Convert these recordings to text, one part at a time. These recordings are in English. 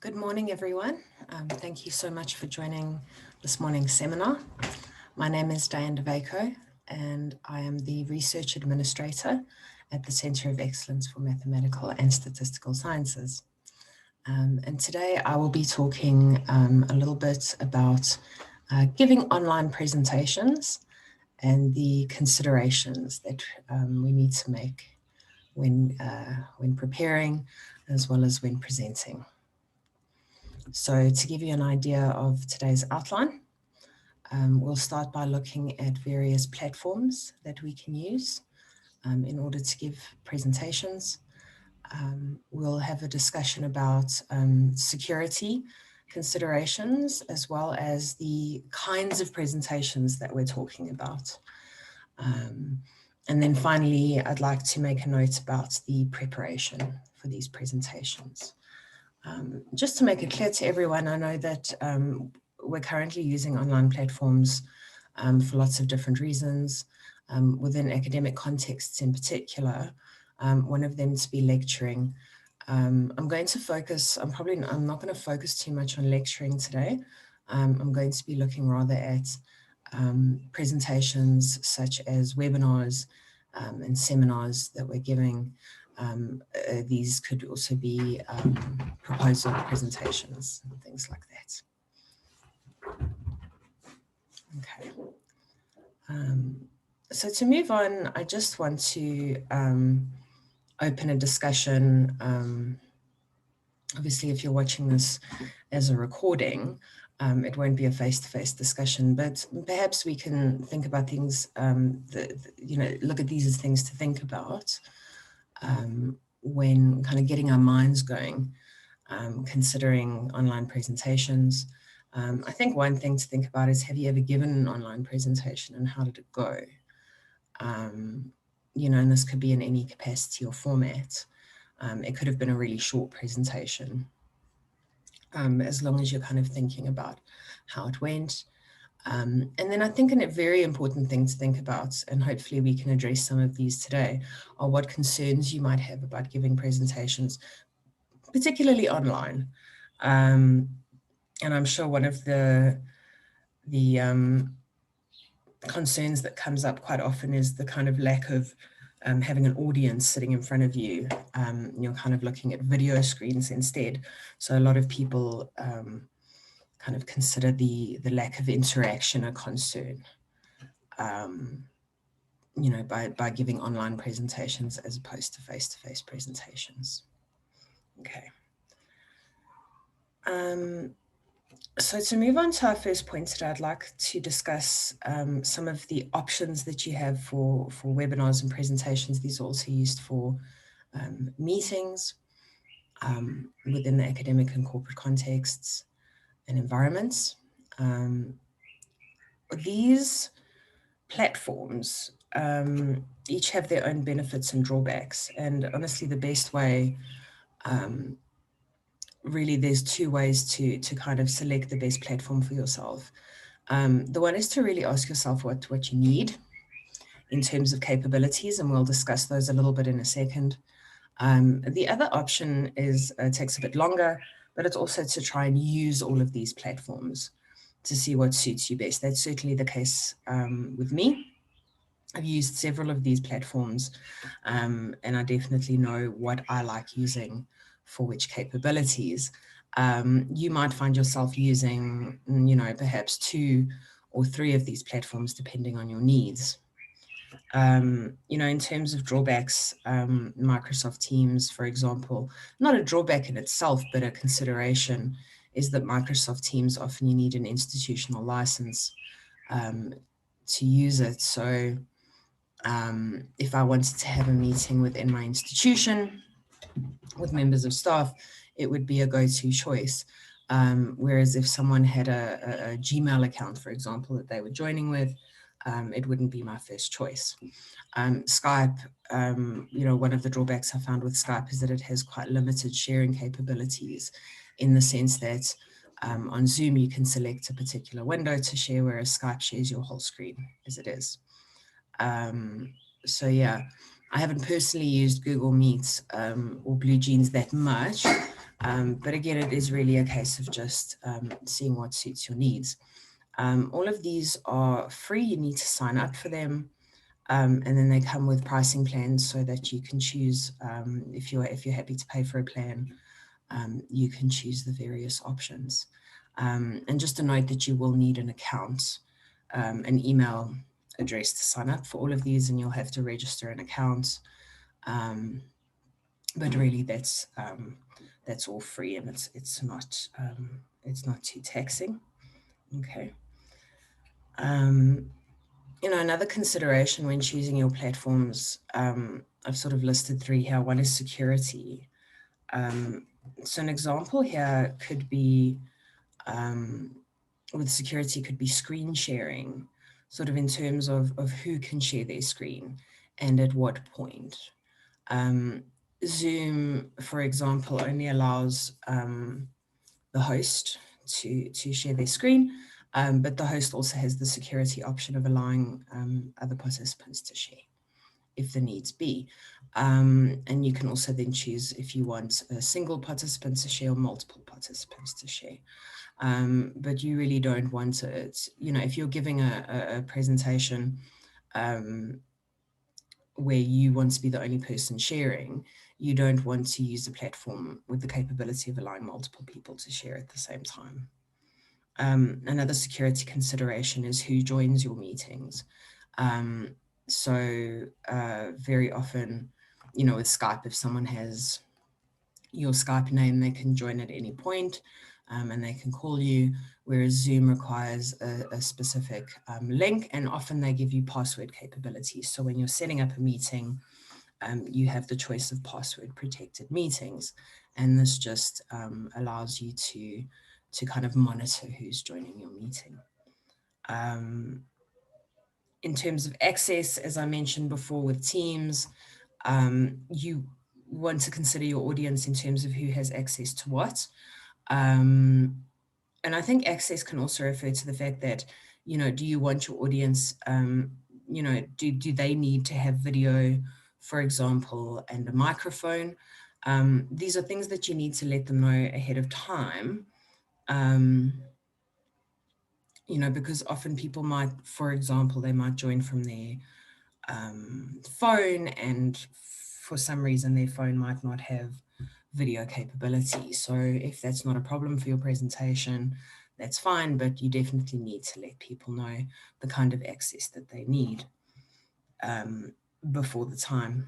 Good morning, everyone. Thank you so much for joining this morning's seminar. My name is Diane Dowejko, and I am the Research Administrator at the Centre of Excellence for Mathematical and Statistical Sciences. And today I will be talking a little bit about giving online presentations and the considerations that we need to make when preparing as well as when presenting. So to give you an idea of today's outline, we'll start by looking at various platforms that we can use in order to give presentations. We'll have a discussion about security considerations, as well as the kinds of presentations that we're talking about. And then finally, I'd like to make a note about the preparation for these presentations. Just to make it clear to everyone, I know that we're currently using online platforms for lots of different reasons, within academic contexts in particular, one of them to be lecturing. I'm going to focus, I'm not going to focus too much on lecturing today. I'm going to be looking rather at presentations such as webinars and seminars that we're giving. These could also be proposal presentations and things like that. Okay. So to move on, I just want to open a discussion. Obviously, if you're watching this as a recording, it won't be a face-to-face discussion, but perhaps we can think about things, look at these as things to think about when kind of getting our minds going, considering online presentations. I think one thing to think about is, have you ever given an online presentation and how did it go? And this could be in any capacity or format. It could have been a really short presentation, as long as you're kind of thinking about how it went. And then I think a very important thing to think about, and hopefully we can address some of these today, are what concerns you might have about giving presentations, particularly online. And I'm sure one of the concerns that comes up quite often is the kind of lack of having an audience sitting in front of you. You're kind of looking at video screens instead. So a lot of people kind of consider the lack of interaction a concern, by giving online presentations as opposed to face-to-face presentations. Okay. So to move on to our first point today, I'd like to discuss some of the options that you have for webinars and presentations. These are also used for meetings within the academic and corporate contexts and environments. These platforms each have their own benefits and drawbacks, and honestly the best way, really there's two ways to kind of select the best platform for yourself. The one is to really ask yourself what you need in terms of capabilities, and we'll discuss those a little bit in a second. The other option is takes a bit longer, but it's also to try and use all of these platforms to see what suits you best. That's certainly the case with me. I've used several of these platforms, and I definitely know what I like using for which capabilities. You might find yourself using, perhaps 2 or 3 of these platforms, depending on your needs. In terms of drawbacks, Microsoft Teams, for example, not a drawback in itself, but a consideration is that Microsoft Teams, often you need an institutional license to use it. So if I wanted to have a meeting within my institution with members of staff, it would be a go-to choice. Whereas if someone had a Gmail account, for example, that they were joining with, it wouldn't be my first choice. Skype, one of the drawbacks I found with Skype is that it has quite limited sharing capabilities, in the sense that on Zoom you can select a particular window to share, whereas Skype shares your whole screen as it is. So yeah, I haven't personally used Google Meet or BlueJeans that much, But again, it is really a case of just seeing what suits your needs. All of these are free. You need to sign up for them. And then they come with pricing plans so that you can choose, if you're happy to pay for a plan, you can choose the various options. And just a note that you will need an account, an email address to sign up for all of these, and you'll have to register an account. But really, that's all free, and it's not too taxing. Okay. Another consideration when choosing your platforms, I've sort of listed 3 here. One is security. So an example here could be, with security, could be screen sharing, sort of in terms of who can share their screen and at what point. Zoom, for example, only allows the host to share their screen, but the host also has the security option of allowing other participants to share if the needs be. And you can also then choose if you want a single participant to share or multiple participants to share. But you really don't want it, if you're giving a presentation where you want to be the only person sharing, you don't want to use a platform with the capability of allowing multiple people to share at the same time. Another security consideration is who joins your meetings. So very often, with Skype, if someone has your Skype name, they can join at any point, and they can call you, whereas Zoom requires a specific link, and often they give you password capabilities. So when you're setting up a meeting, you have the choice of password protected meetings, and this just allows you to kind of monitor who's joining your meeting. In terms of access, as I mentioned before with Teams, you want to consider your audience in terms of who has access to what. And I think access can also refer to the fact that, do you want your audience, do they need to have video, for example, and a microphone? These are things that you need to let them know ahead of time. Because often people might, for example, they might join from their phone, and for some reason their phone might not have video capability. So if that's not a problem for your presentation, that's fine, but you definitely need to let people know the kind of access that they need before the time.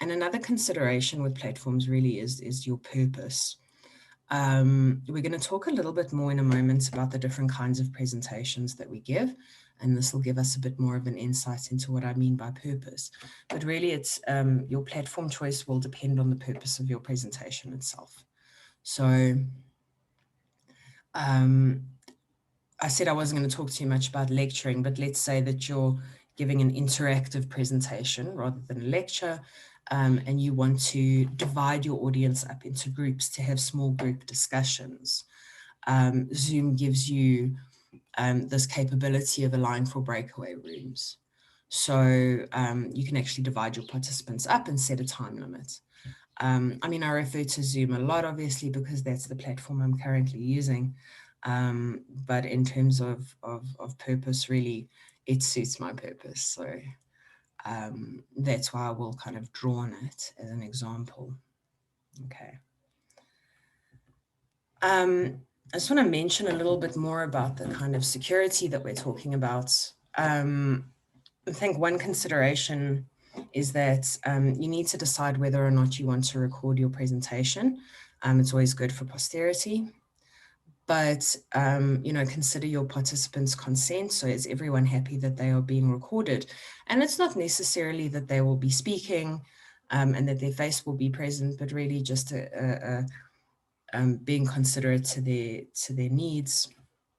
And another consideration with platforms really is your purpose. We're going to talk a little bit more in a moment about the different kinds of presentations that we give, and this will give us a bit more of an insight into what I mean by purpose. But really, it's your platform choice will depend on the purpose of your presentation itself. So I said I wasn't going to talk too much about lecturing, but let's say that you're giving an interactive presentation rather than a lecture, and you want to divide your audience up into groups to have small group discussions. Zoom gives you this capability of allowing for breakaway rooms. So you can actually divide your participants up and set a time limit. I refer to Zoom a lot, obviously, because that's the platform I'm currently using. But in terms of purpose, really, it suits my purpose. So that's why I will kind of draw on it as an example. Okay. I just want to mention a little bit more about the kind of security that we're talking about. I think one consideration is that you need to decide whether or not you want to record your presentation. It's always good for posterity. But, consider your participants' consent. So is everyone happy that they are being recorded? And it's not necessarily that they will be speaking and that their face will be present, but really just being considerate to their needs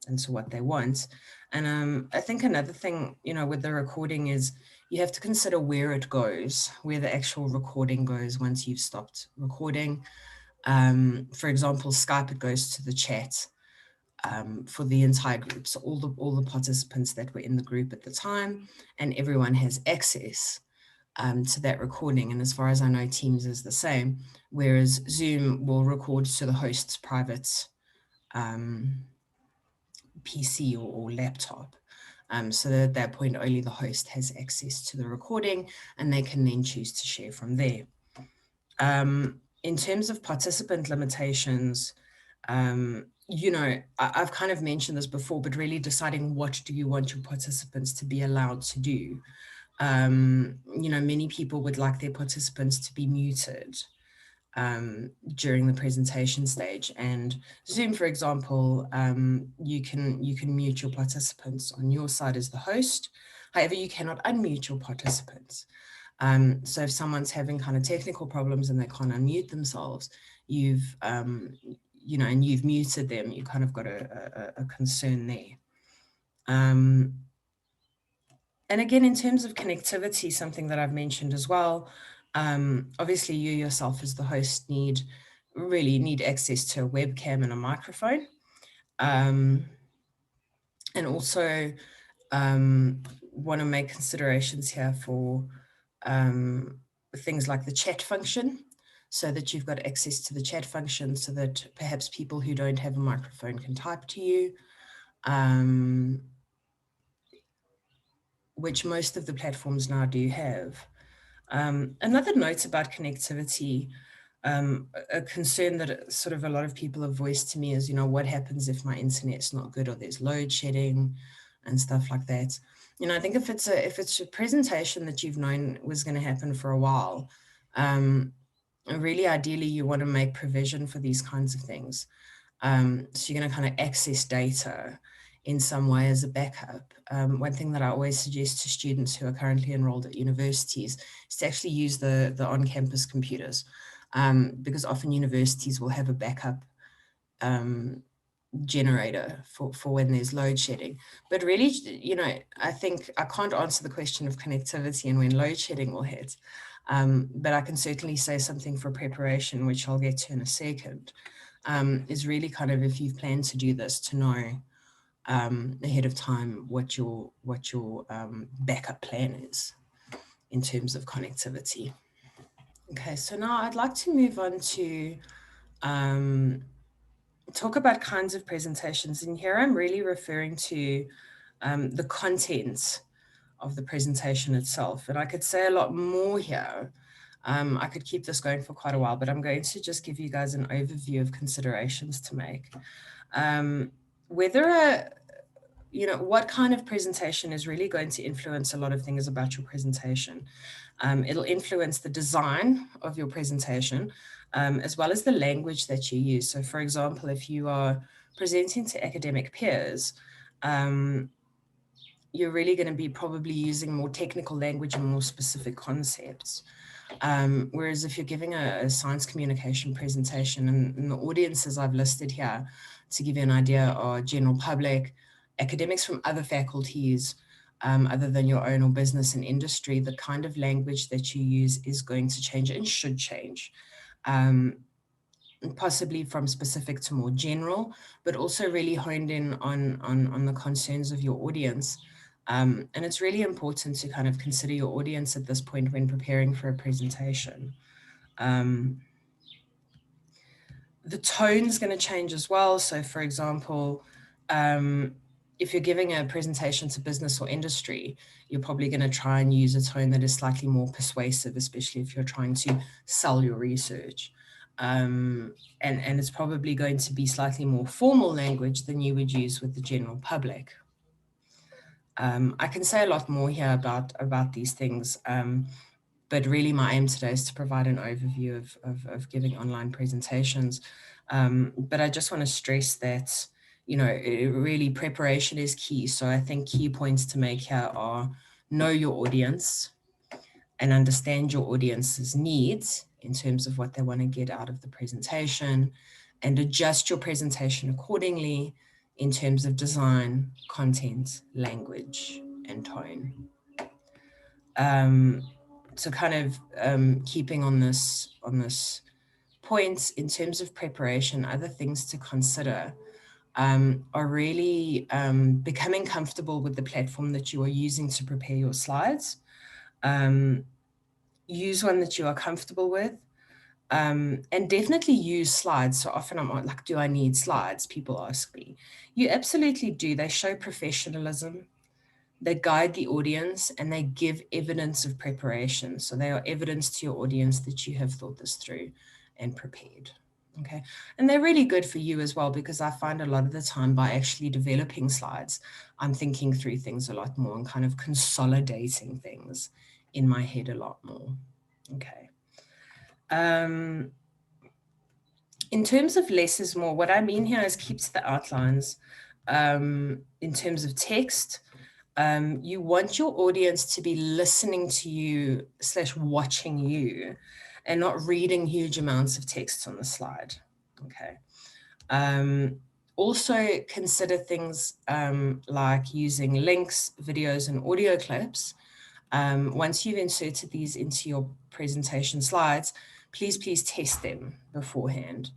and to what they want. And I think another thing, with the recording is you have to consider where it goes, where the actual recording goes once you've stopped recording. For example, Skype, it goes to the chat. For the entire group, so all the participants that were in the group at the time, and everyone has access. to that recording. And as far as I know, Teams is the same, whereas Zoom will record to the host's private PC or laptop. So that at that point, only the host has access to the recording, and they can then choose to share from there. In terms of participant limitations, I've kind of mentioned this before, but really deciding what do you want your participants to be allowed to do. Many people would like their participants to be muted during the presentation stage. And Zoom, for example, you can mute your participants on your side as the host. However, you cannot unmute your participants. So if someone's having kind of technical problems and they can't unmute themselves, you've muted them, you kind of got a concern there. And again, in terms of connectivity, something that I've mentioned as well, obviously you yourself as the host really need access to a webcam and a microphone. And also want to make considerations here for things like the chat function, so that you've got access to the chat function so that perhaps people who don't have a microphone can type to you, which most of the platforms now do have. Another note about connectivity, a concern that sort of a lot of people have voiced to me is, what happens if my internet's not good or there's load shedding and stuff like that. I think if it's a presentation that you've known was going to happen for a while, really ideally you want to make provision for these kinds of things. So you're going to kind of access data in some way as a backup. One thing that I always suggest to students who are currently enrolled at universities is to actually use the on-campus computers, because often universities will have a backup generator for when there's load shedding. But really, I think I can't answer the question of connectivity and when load shedding will hit, but I can certainly say something for preparation, which I'll get to in a second, is really kind of, if you've planned to do this, to know ahead of time what your backup plan is in terms of connectivity. Okay, so now I'd like to move on to talk about kinds of presentations. And here I'm really referring to the content of the presentation itself. And I could say a lot more here. I could keep this going for quite a while, but I'm going to just give you guys an overview of considerations to make. What kind of presentation is really going to influence a lot of things about your presentation. It'll influence the design of your presentation, as well as the language that you use. So for example, if you are presenting to academic peers, you're really going to be probably using more technical language and more specific concepts. Whereas if you're giving a science communication presentation, and the audiences I've listed here to give you an idea are general public, academics from other faculties, other than your own or business and industry, the kind of language that you use is going to change and should change. Possibly from specific to more general, but also really honed in on the concerns of your audience. And it's really important to kind of consider your audience at this point when preparing for a presentation. The tone's going to change as well. So for example, if you're giving a presentation to business or industry, you're probably going to try and use a tone that is slightly more persuasive, especially if you're trying to sell your research. And it's probably going to be slightly more formal language than you would use with the general public. I can say a lot more here about these things, but really my aim today is to provide an overview of giving online presentations. But I just want to stress that, really preparation is key. So I think key points to make here are: know your audience and understand your audience's needs in terms of what they want to get out of the presentation, and adjust your presentation accordingly in terms of design, content, language, and tone. So kind of keeping on this point, in terms of preparation, other things to consider are really becoming comfortable with the platform that you are using to prepare your slides. use one that you are comfortable with. And definitely use slides. So often I'm like, do I need slides? People ask me. You absolutely do. They show professionalism. They guide the audience and they give evidence of preparation. So they are evidence to your audience that you have thought this through and prepared. Okay. And they're really good for you as well, because I find a lot of the time by actually developing slides, I'm thinking through things a lot more and kind of consolidating things in my head a lot more. Okay. In terms of less is more, what I mean here is keep to the outlines. In terms of text, you want your audience to be listening to you / watching you and not reading huge amounts of text on the slide. Okay. Also consider things like using links, videos, and audio clips. Once you've inserted these into your presentation slides, please test them beforehand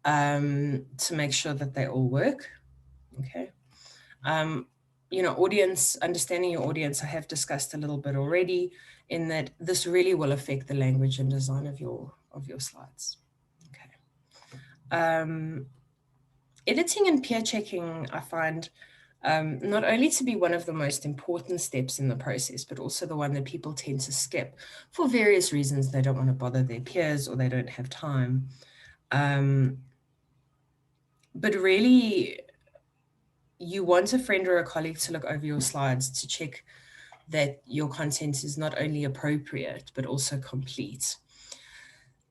to make sure that they all work. Okay. Understanding your audience, I have discussed a little bit already, in that this really will affect the language and design of your slides. Okay. Editing and peer checking, I find not only to be one of the most important steps in the process, but also the one that people tend to skip for various reasons. They don't want to bother their peers or they don't have time. But really, you want a friend or a colleague to look over your slides to check that your content is not only appropriate, but also complete.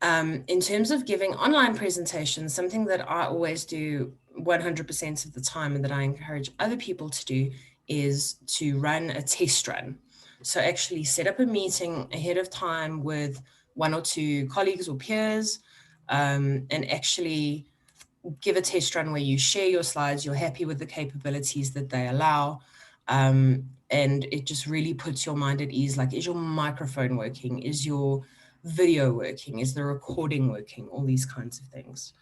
In terms of giving online presentations, something that I always do 100% of the time and that I encourage other people to do is to run a test run. So actually set up a meeting ahead of time with 1 or 2 colleagues or peers, and actually give a test run where you share your slides, you're happy with the capabilities that they allow, and it just really puts your mind at ease. Like, is your microphone working? Is your video working? Is the recording working? All these kinds of things.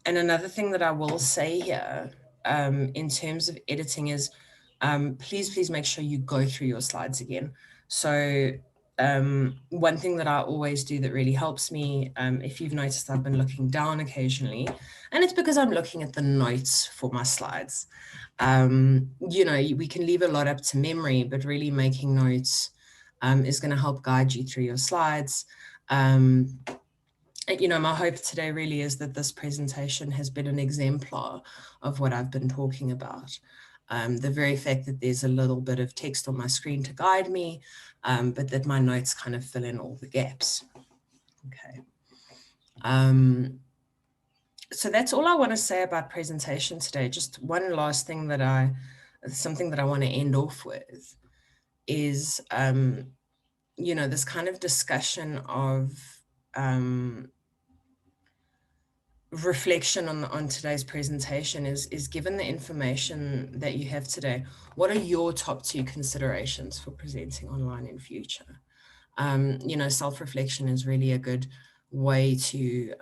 And another thing that I will say here, in terms of editing is, please make sure you go through your slides again. So one thing that I always do that really helps me, if you've noticed, I've been looking down occasionally, and it's because I'm looking at the notes for my slides. We can leave a lot up to memory, but really making notes is going to help guide you through your slides. My hope today really is that this presentation has been an exemplar of what I've been talking about. The very fact that there's a little bit of text on my screen to guide me, but that my notes kind of fill in all the gaps. Okay. So that's all I want to say about presentation today. Just one last thing something that I want to end off with is, this kind of discussion of reflection on today's presentation is given the information that you have today, what are your top 2 considerations for presenting online in future? Self-reflection is really a good way to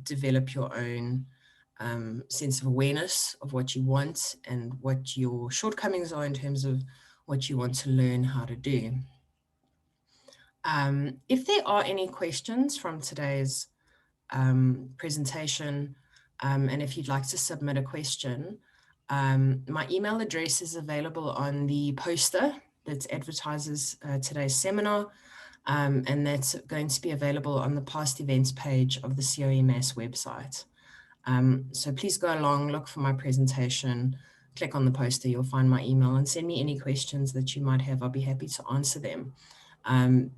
develop your own sense of awareness of what you want and what your shortcomings are in terms of what you want to learn how to do. If there are any questions from today's presentation, and if you'd like to submit a question, my email address is available on the poster that advertises today's seminar, and that's going to be available on the past events page of the CoE-MaSS website. So please go along, look for my presentation, click on the poster, you'll find my email, and send me any questions that you might have. I'll be happy to answer them.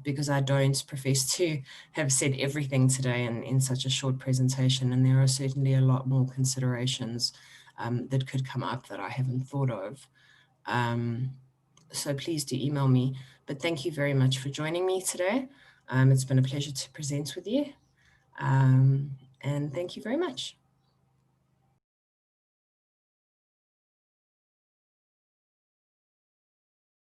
Because I don't profess to have said everything today in such a short presentation, and there are certainly a lot more considerations that could come up that I haven't thought of. So please do email me. But thank you very much for joining me today. It's been a pleasure to present with you. And thank you very much.